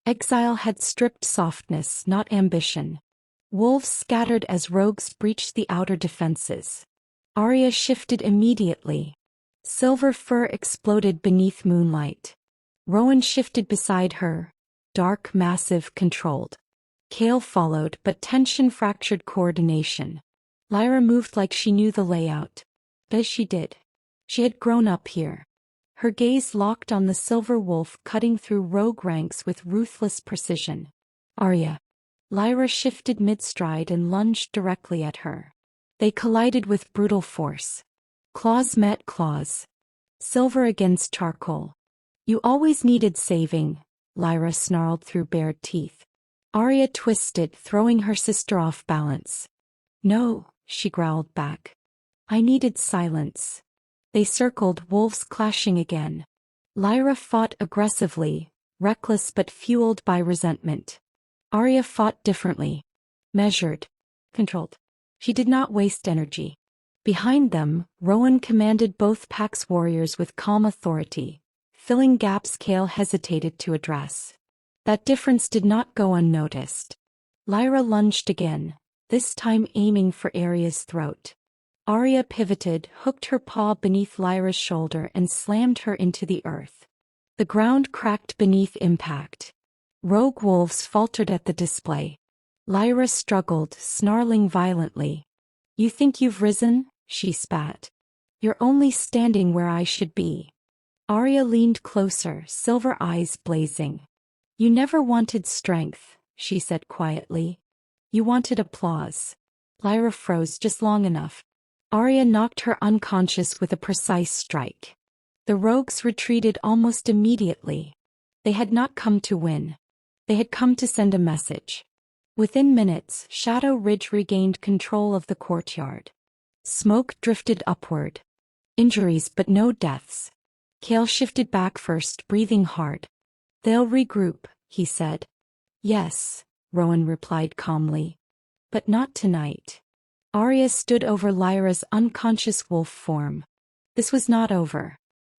Exile had stripped softness, not ambition. Wolves scattered as rogues breached the outer defenses. Aria shifted immediately. Silver fur exploded beneath moonlight. Rowan shifted beside her. Dark, massive, controlled. Kale followed, but tension fractured coordination. Lyra moved like she knew the layout. As she did. She had grown up here. Her gaze locked on the silver wolf cutting through rogue ranks with ruthless precision. "Aria." Lyra shifted mid-stride and lunged directly at her. They collided with brutal force. Claws met claws. Silver against charcoal. "You always needed saving," Lyra snarled through bared teeth. Aria twisted, throwing her sister off balance. "No," she growled back. "I needed silence." They circled, wolves clashing again. Lyra fought aggressively, reckless but fueled by resentment. Aria fought differently. Measured. Controlled. She did not waste energy. Behind them, Rowan commanded both packs' warriors with calm authority, filling gaps Kale hesitated to address. That difference did not go unnoticed. Lyra lunged again, this time aiming for Aria's throat. Aria pivoted, hooked her paw beneath Lyra's shoulder and slammed her into the earth. The ground cracked beneath impact. Rogue wolves faltered at the display. Lyra struggled, snarling violently. "You think you've risen?" she spat. "You're only standing where I should be." Aria leaned closer, silver eyes blazing. "You never wanted strength," she said quietly. "You wanted applause." Lyra froze just long enough. Aria knocked her unconscious with a precise strike. The rogues retreated almost immediately. They had not come to win. They had come to send a message. Within minutes, Shadow Ridge regained control of the courtyard. Smoke drifted upward. Injuries but no deaths. Kale shifted back first, breathing hard. "They'll regroup," he said. "Yes," Rowan replied calmly. "But not tonight." Aria stood over Lyra's unconscious wolf form. This was not over.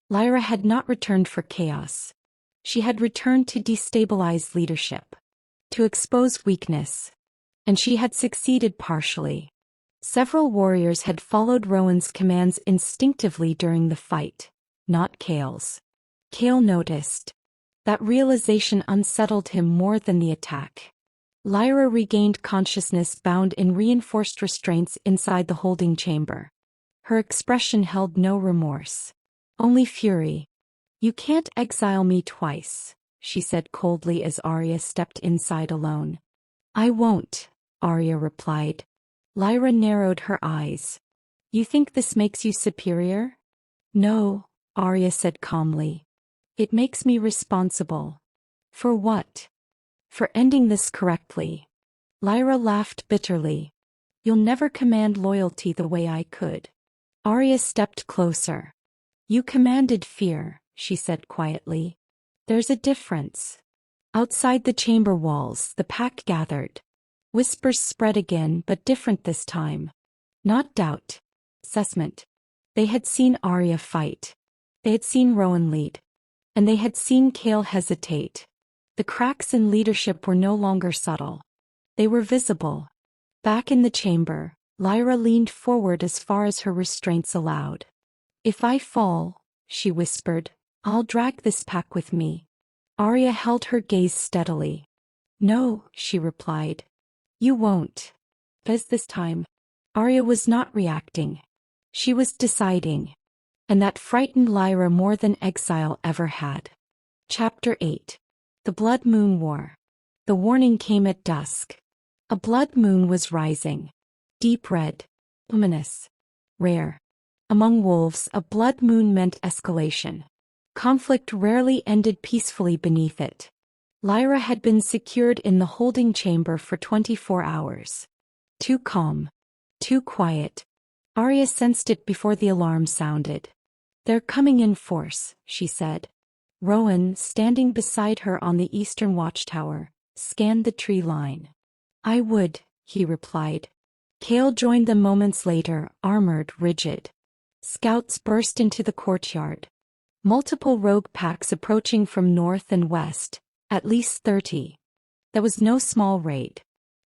Lyra had not returned for chaos. She had returned to destabilize leadership. To expose weakness. And she had succeeded partially. Several warriors had followed Rowan's commands instinctively during the fight, not Kale's. Kale noticed. That realization unsettled him more than the attack. Lyra regained consciousness bound in reinforced restraints inside the holding chamber. Her expression held no remorse. Only fury. "You can't exile me twice," she said coldly as Aria stepped inside alone. "I won't," Aria replied. Lyra narrowed her eyes. You think this makes you superior? No, Aria said calmly. It makes me responsible. For what? For ending this correctly. Lyra laughed bitterly. You'll never command loyalty the way I could. Aria stepped closer. You commanded fear, she said quietly. There's a difference. Outside the chamber walls, the pack gathered. Whispers spread again, but different this time. Not doubt. Assessment. They had seen Aria fight. They had seen Rowan lead. And they had seen Kale hesitate. The cracks in leadership were no longer subtle. They were visible. Back in the chamber, Lyra leaned forward as far as her restraints allowed. If I fall, she whispered, I'll drag this pack with me. Aria held her gaze steadily. No, she replied. You won't. As this time, Aria was not reacting. She was deciding. And that frightened Lyra more than exile ever had. Chapter 8. The Blood Moon War. The warning came at dusk. A blood moon was rising. Deep red. Luminous. Rare. Among wolves, a blood moon meant escalation. Conflict rarely ended peacefully beneath it. Lyra had been secured in the holding chamber for 24 hours. Too calm. Too quiet. Aria sensed it before the alarm sounded. They're coming in force, she said. Rowan, standing beside her on the eastern watchtower, scanned the tree line. I would, he replied. Kale joined them moments later, armored, rigid. Scouts burst into the courtyard. Multiple rogue packs approaching from north and west, at least 30. That was no small raid.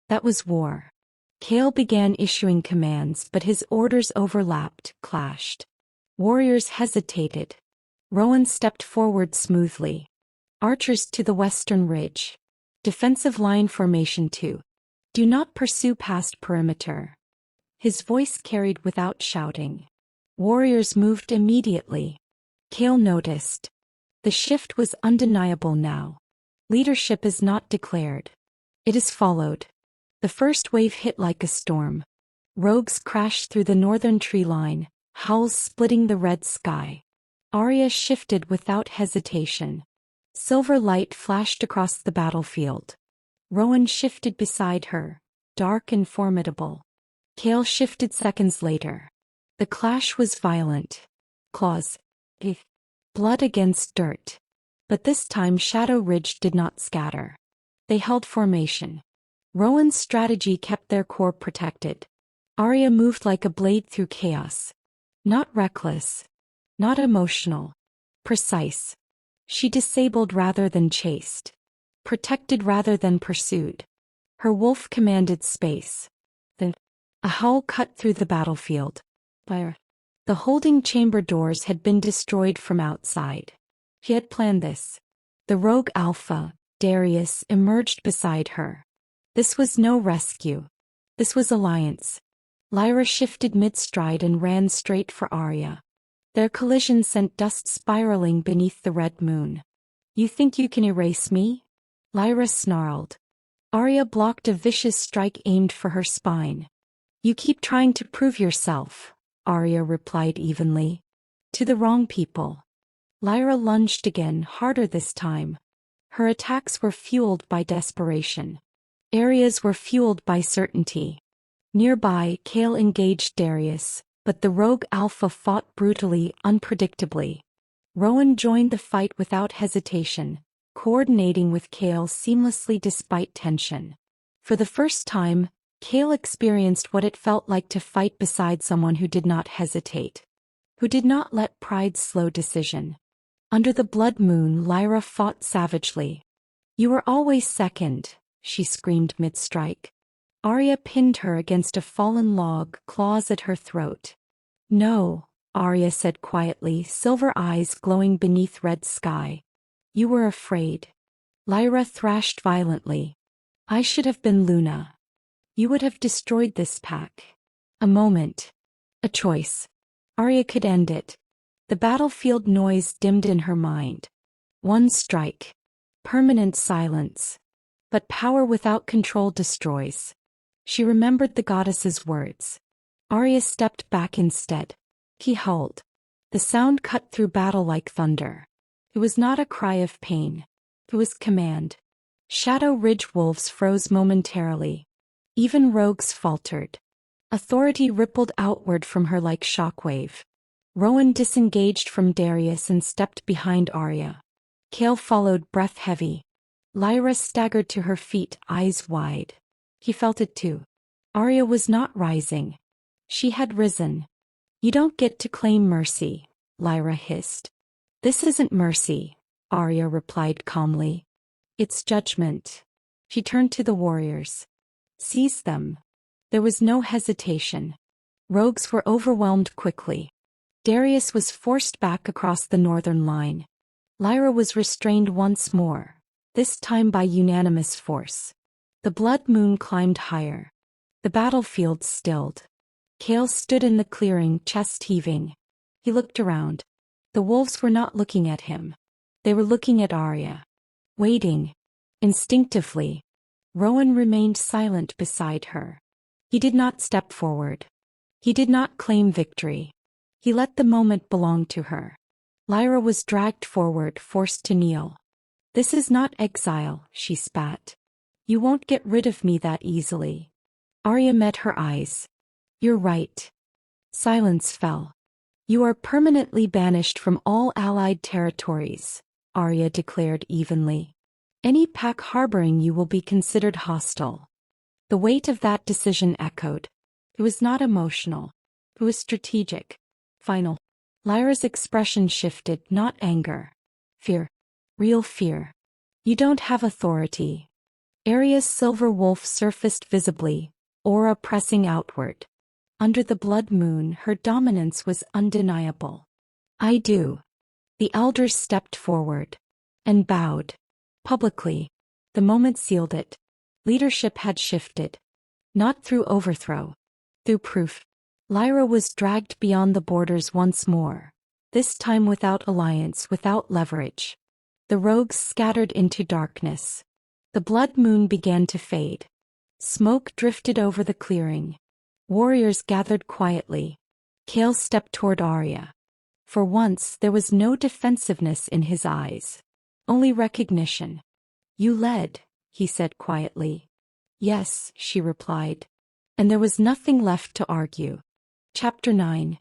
That was war. Kale began issuing commands, but his orders overlapped, clashed. Warriors hesitated. Rowan stepped forward smoothly. Archers to the western ridge. Defensive line formation 2. Do not pursue past perimeter. His voice carried without shouting. Warriors moved immediately. Kale noticed. The shift was undeniable now. Leadership is not declared. It is followed. The first wave hit like a storm. Rogues crashed through the northern tree line, howls splitting the red sky. Aria shifted without hesitation. Silver light flashed across the battlefield. Rowan shifted beside her, dark and formidable. Kale shifted seconds later. The clash was violent. Claws. Blood against dirt. But this time Shadow Ridge did not scatter. They held formation. Rowan's strategy kept their core protected. Aria moved like a blade through chaos. Not reckless. Not emotional. Precise. She disabled rather than chased. Protected rather than pursued. Her wolf commanded space. Then, a howl cut through the battlefield. Fire. The holding chamber doors had been destroyed from outside. She had planned this. The rogue alpha, Darius, emerged beside her. This was no rescue. This was alliance. Lyra shifted mid-stride and ran straight for Aria. Their collision sent dust spiraling beneath the red moon. You think you can erase me? Lyra snarled. Aria blocked a vicious strike aimed for her spine. You keep trying to prove yourself, Aria replied evenly. To the wrong people. Lyra lunged again, harder this time. Her attacks were fueled by desperation. Aria's were fueled by certainty. Nearby, Kale engaged Darius, but the rogue alpha fought brutally, unpredictably. Rowan joined the fight without hesitation, coordinating with Kale seamlessly despite tension. For the first time, Kale experienced what it felt like to fight beside someone who did not hesitate. Who did not let pride slow decision. Under the blood moon, Lyra fought savagely. You were always second, she screamed mid-strike. Aria pinned her against a fallen log, claws at her throat. No, Aria said quietly, silver eyes glowing beneath red sky. You were afraid. Lyra thrashed violently. I should have been Luna. You would have destroyed this pack. A moment. A choice. Aria could end it. The battlefield noise dimmed in her mind. One strike. Permanent silence. But power without control destroys. She remembered the goddess's words. Aria stepped back instead. He howled. The sound cut through battle like thunder. It was not a cry of pain. It was command. Shadow Ridge wolves froze momentarily. Even rogues faltered. Authority rippled outward from her like shockwave. Rowan disengaged from Darius and stepped behind Aria. Cale followed, breath heavy. Lyra staggered to her feet, eyes wide. He felt it too. Aria was not rising. She had risen. You don't get to claim mercy, Lyra hissed. This isn't mercy, Aria replied calmly. It's judgment. She turned to the warriors. Seize them. There was no hesitation. Rogues were overwhelmed quickly. Darius was forced back across the northern line. Lyra was restrained once more, this time by unanimous force. The blood moon climbed higher. The battlefield stilled. Cale stood in the clearing, chest heaving. He looked around. The wolves were not looking at him. They were looking at Aria. Waiting. Instinctively. Rowan remained silent beside her. He did not step forward. He did not claim victory. He let the moment belong to her. Lyra was dragged forward, forced to kneel. This is not exile, she spat. You won't get rid of me that easily. Aria met her eyes. You're right. Silence fell. You are permanently banished from all allied territories, Aria declared evenly. Any pack harboring you will be considered hostile. The weight of that decision echoed. It was not emotional. It was strategic. Final. Lyra's expression shifted, not anger. Fear. Real fear. You don't have authority. Aria's silver wolf surfaced visibly, aura pressing outward. Under the blood moon, her dominance was undeniable. I do. The elders stepped forward. And bowed. Publicly. The moment sealed it. Leadership had shifted. Not through overthrow. Through proof. Lyra was dragged beyond the borders once more. This time without alliance, without leverage. The rogues scattered into darkness. The blood moon began to fade. Smoke drifted over the clearing. Warriors gathered quietly. Cale stepped toward Aria. For once there was no defensiveness in his eyes. Only recognition. You led, he said quietly. Yes, she replied. And there was nothing left to argue. Chapter 9.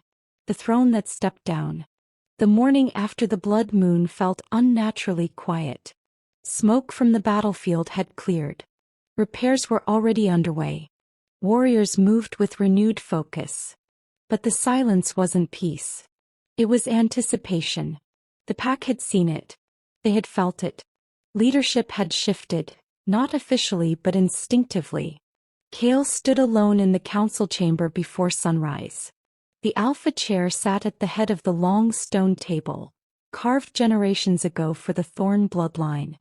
The Throne That Stepped Down. The morning after the blood moon felt unnaturally quiet. Smoke from the battlefield had cleared. Repairs were already underway. Warriors moved with renewed focus. But the silence wasn't peace. It was anticipation. The pack had seen it. They had felt it. Leadership had shifted, not officially but instinctively. Cale stood alone in the council chamber before sunrise. The alpha chair sat at the head of the long stone table, carved generations ago for the Thorn bloodline.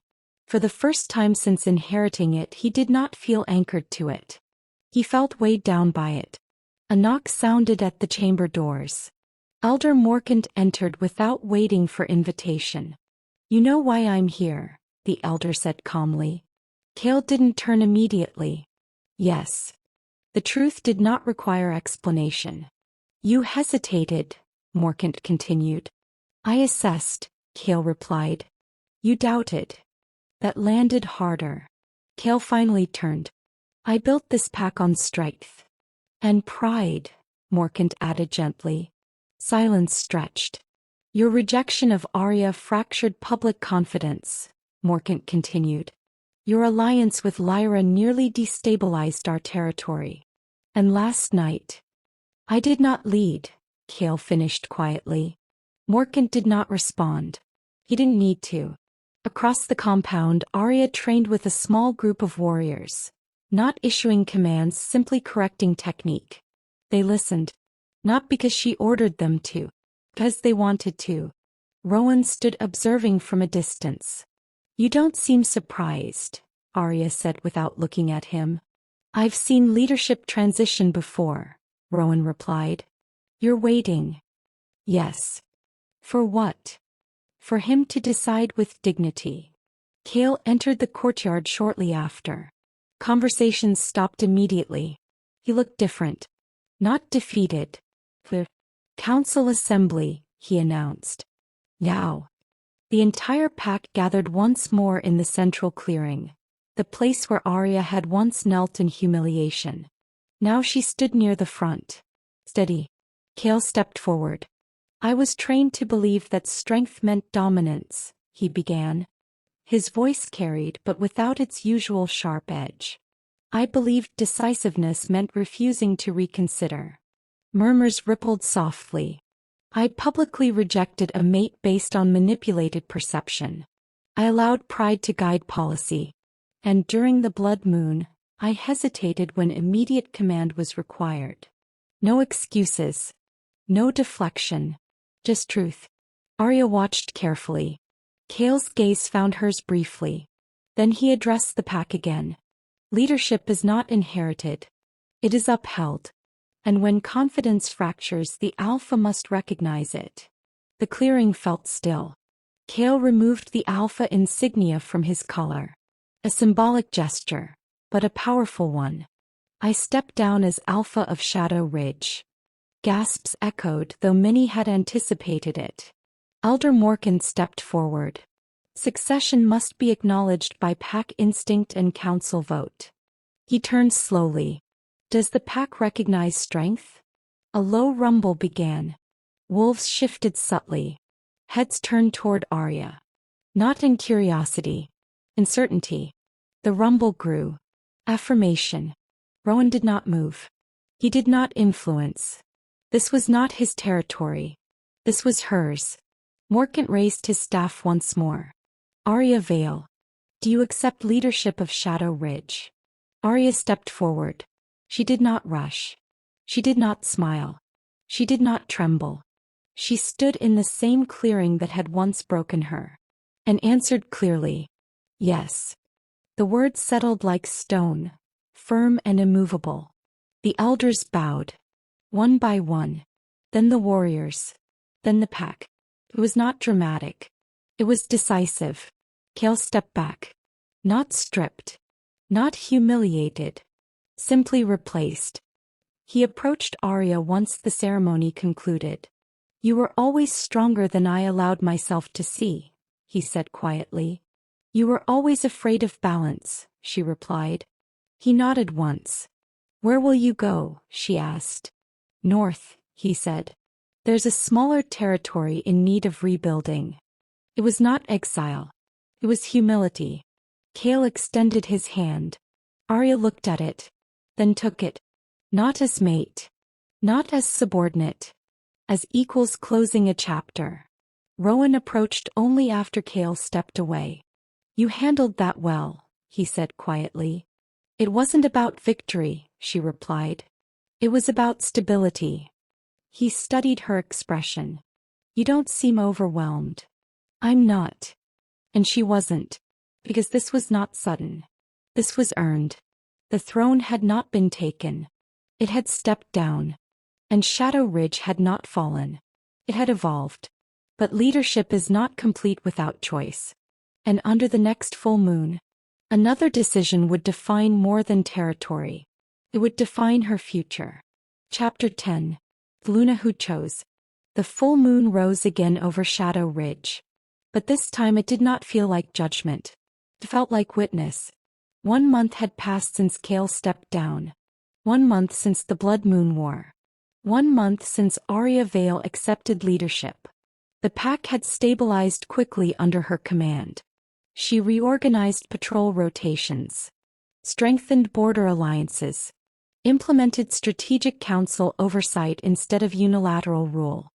For the first time since inheriting it, he did not feel anchored to it. He felt weighed down by it. A knock sounded at the chamber doors. Elder Morkant entered without waiting for invitation. You know why I'm here, the elder said calmly. Cale didn't turn immediately. Yes. The truth did not require explanation. You hesitated, Morkant continued. I assessed, Cale replied. You doubted. That landed harder. Cale finally turned. I built this pack on strength. And pride, Morkant added gently. Silence stretched. Your rejection of Aria fractured public confidence, Morkant continued. Your alliance with Lyra nearly destabilized our territory. And last night. I did not lead, Cale finished quietly. Morkant did not respond. He didn't need to. Across the compound, Aria trained with a small group of warriors. Not issuing commands, simply correcting technique. They listened. Not because she ordered them to. Because they wanted to. Rowan stood observing from a distance. You don't seem surprised, Aria said without looking at him. I've seen leadership transition before, Rowan replied. You're waiting. Yes. For what? For him to decide with dignity. Cale entered the courtyard shortly after. Conversations stopped immediately. He looked different. Not defeated. The council assembly, he announced. Now. The entire pack gathered once more in the central clearing, the place where Aria had once knelt in humiliation. Now she stood near the front. Steady. Kale stepped forward. I was trained to believe that strength meant dominance, he began. His voice carried but without its usual sharp edge. I believed decisiveness meant refusing to reconsider. Murmurs rippled softly. I publicly rejected a mate based on manipulated perception. I allowed pride to guide policy. And during the blood moon, I hesitated when immediate command was required. No excuses. No deflection. Just truth. Aria watched carefully. Kale's gaze found hers briefly. Then he addressed the pack again. Leadership is not inherited. It is upheld. And when confidence fractures, the alpha must recognize it. The clearing felt still. Kale removed the alpha insignia from his collar. A symbolic gesture, but a powerful one. I stepped down as Alpha of Shadow Ridge. Gasps echoed, though many had anticipated it. Elder Morkan stepped forward. Succession must be acknowledged by pack instinct and council vote. He turned slowly. Does the pack recognize strength? A low rumble began. Wolves shifted subtly. Heads turned toward Aria. Not in curiosity. In certainty. The rumble grew. Affirmation. Rowan did not move. He did not influence. This was not his territory. This was hers. Morkant raised his staff once more. Aria Vale. Do you accept leadership of Shadow Ridge? Aria stepped forward. She did not rush. She did not smile. She did not tremble. She stood in the same clearing that had once broken her. And answered clearly. Yes. The words settled like stone, firm and immovable. The elders bowed. One by one. Then the warriors. Then the pack. It was not dramatic. It was decisive. Kale stepped back. Not stripped. Not humiliated. Simply replaced. He approached Aria once the ceremony concluded. You were always stronger than I allowed myself to see, he said quietly. You were always afraid of balance, she replied. He nodded once. Where will you go? She asked. North, he said. There's a smaller territory in need of rebuilding. It was not exile. It was humility. Kale extended his hand. Aria looked at it. Then took it. Not as mate. Not as subordinate. As equals closing a chapter. Rowan approached only after Kale stepped away. You handled that well, he said quietly. It wasn't about victory, she replied. It was about stability. He studied her expression. You don't seem overwhelmed. I'm not. And she wasn't. Because this was not sudden. This was earned. The throne had not been taken. It had stepped down. And Shadow Ridge had not fallen. It had evolved. But leadership is not complete without choice. And under the next full moon, another decision would define more than territory. It would define her future. Chapter 10. The Luna Who Chose. The full moon rose again over Shadow Ridge. But this time it did not feel like judgment. It felt like witness. 1 month had passed since Kale stepped down. 1 month since the Blood Moon War. 1 month since Aria Vale accepted leadership. The pack had stabilized quickly under her command. She reorganized patrol rotations. Strengthened border alliances. Implemented strategic council oversight instead of unilateral rule.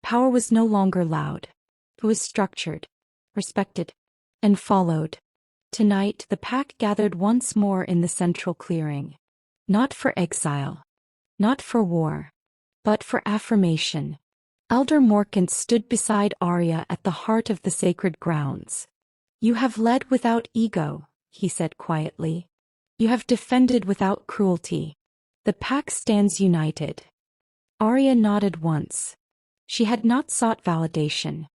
Power was no longer loud. It was structured, respected, and followed. Tonight the pack gathered once more in the central clearing. Not for exile. Not for war. But for affirmation. Elder Morkant stood beside Aria at the heart of the sacred grounds. You have led without ego, he said quietly. You have defended without cruelty. The pack stands united. Aria nodded once. She had not sought validation.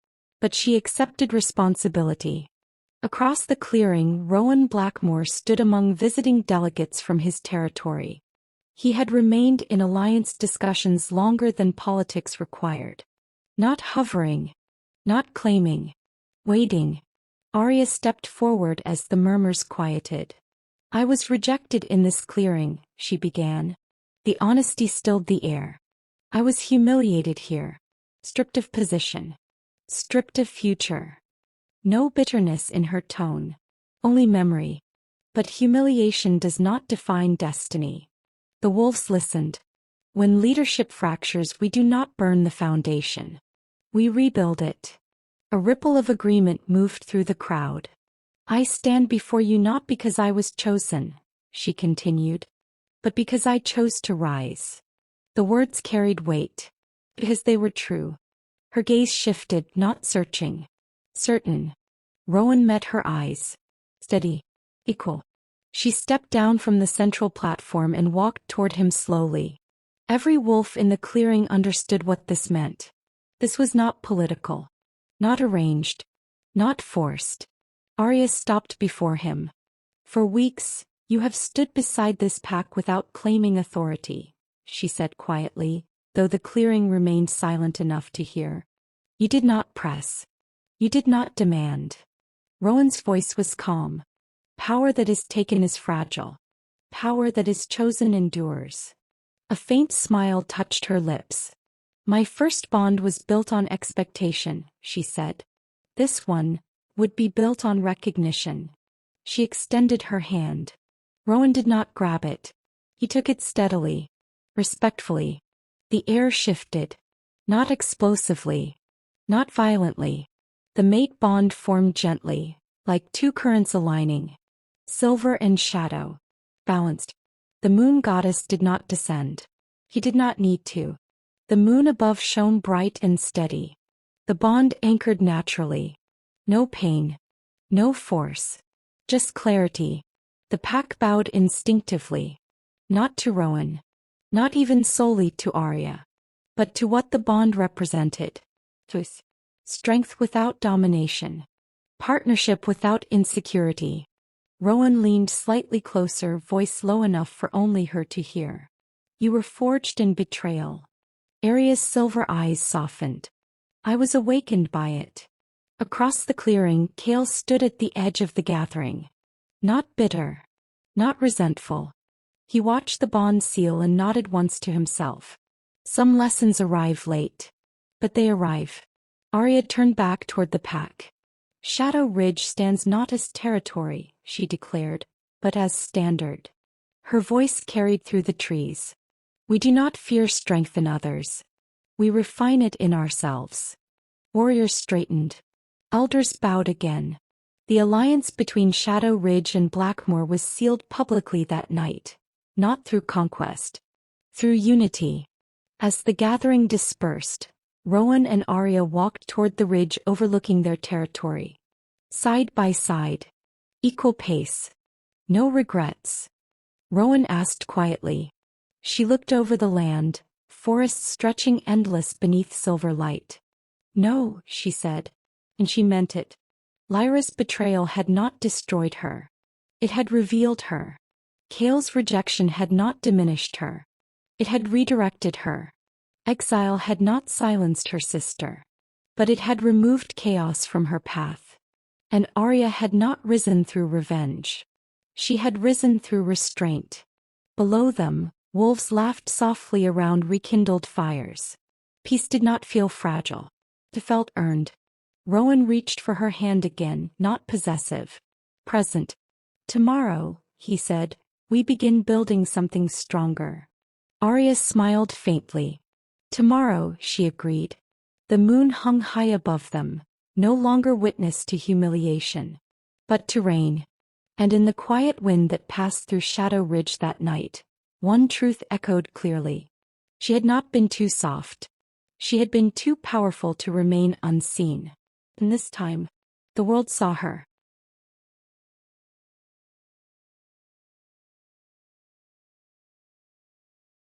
But she accepted responsibility. Across the clearing, Rowan Blackmore stood among visiting delegates from his territory. He had remained in alliance discussions longer than politics required. Not hovering. Not claiming. Waiting. Aria stepped forward as the murmurs quieted. I was rejected in this clearing, she began. The honesty stilled the air. I was humiliated here. Stripped of position. Stripped of future. No bitterness in her tone. Only memory. But humiliation does not define destiny. The wolves listened. When leadership fractures, we do not burn the foundation. We rebuild it. A ripple of agreement moved through the crowd. I stand before you not because I was chosen, she continued, but because I chose to rise. The words carried weight, because they were true. Her gaze shifted, not searching. Certain. Rowan met her eyes. Steady. Equal. She stepped down from the central platform and walked toward him slowly. Every wolf in the clearing understood what this meant. This was not political. Not arranged. Not forced. Aria stopped before him. For weeks, you have stood beside this pack without claiming authority, she said quietly, though the clearing remained silent enough to hear. You did not press. You did not demand. Rowan's voice was calm. Power that is taken is fragile. Power that is chosen endures. A faint smile touched her lips. My first bond was built on expectation, she said. This one would be built on recognition. She extended her hand. Rowan did not grab it. He took it steadily, respectfully. The air shifted. Not explosively. Not violently. The mate bond formed gently, like two currents aligning. Silver and shadow. Balanced. The moon goddess did not descend. He did not need to. The moon above shone bright and steady. The bond anchored naturally. No pain. No force. Just clarity. The pack bowed instinctively. Not to Rowan. Not even solely to Aria. But to what the bond represented. Strength without domination. Partnership without insecurity. Rowan leaned slightly closer, voice low enough for only her to hear. You were forged in betrayal. Aria's silver eyes softened. I was awakened by it. Across the clearing, Kale stood at the edge of the gathering. Not bitter. Not resentful. He watched the bond seal and nodded once to himself. Some lessons arrive late. But they arrive. Aria turned back toward the pack. Shadow Ridge stands not as territory, she declared, but as standard. Her voice carried through the trees. We do not fear strength in others. We refine it in ourselves. Warriors straightened. Elders bowed again. The alliance between Shadow Ridge and Blackmoor was sealed publicly that night. Not through conquest. Through unity. As the gathering dispersed, Rowan and Aria walked toward the ridge overlooking their territory. Side by side. Equal pace. No regrets. Rowan asked quietly. She looked over the land, forests stretching endless beneath silver light. No, she said. And she meant it. Lyra's betrayal had not destroyed her. It had revealed her. Kale's rejection had not diminished her. It had redirected her. Exile had not silenced her sister. But it had removed chaos from her path. And Aria had not risen through revenge. She had risen through restraint. Below them, wolves laughed softly around rekindled fires. Peace did not feel fragile. It felt earned. Rowan reached for her hand again, not possessive. Present. Tomorrow, he said, we begin building something stronger. Aria smiled faintly. Tomorrow, she agreed. The moon hung high above them, no longer witness to humiliation, but to rain. And in the quiet wind that passed through Shadow Ridge that night, one truth echoed clearly. She had not been too soft. She had been too powerful to remain unseen. And this time, the world saw her.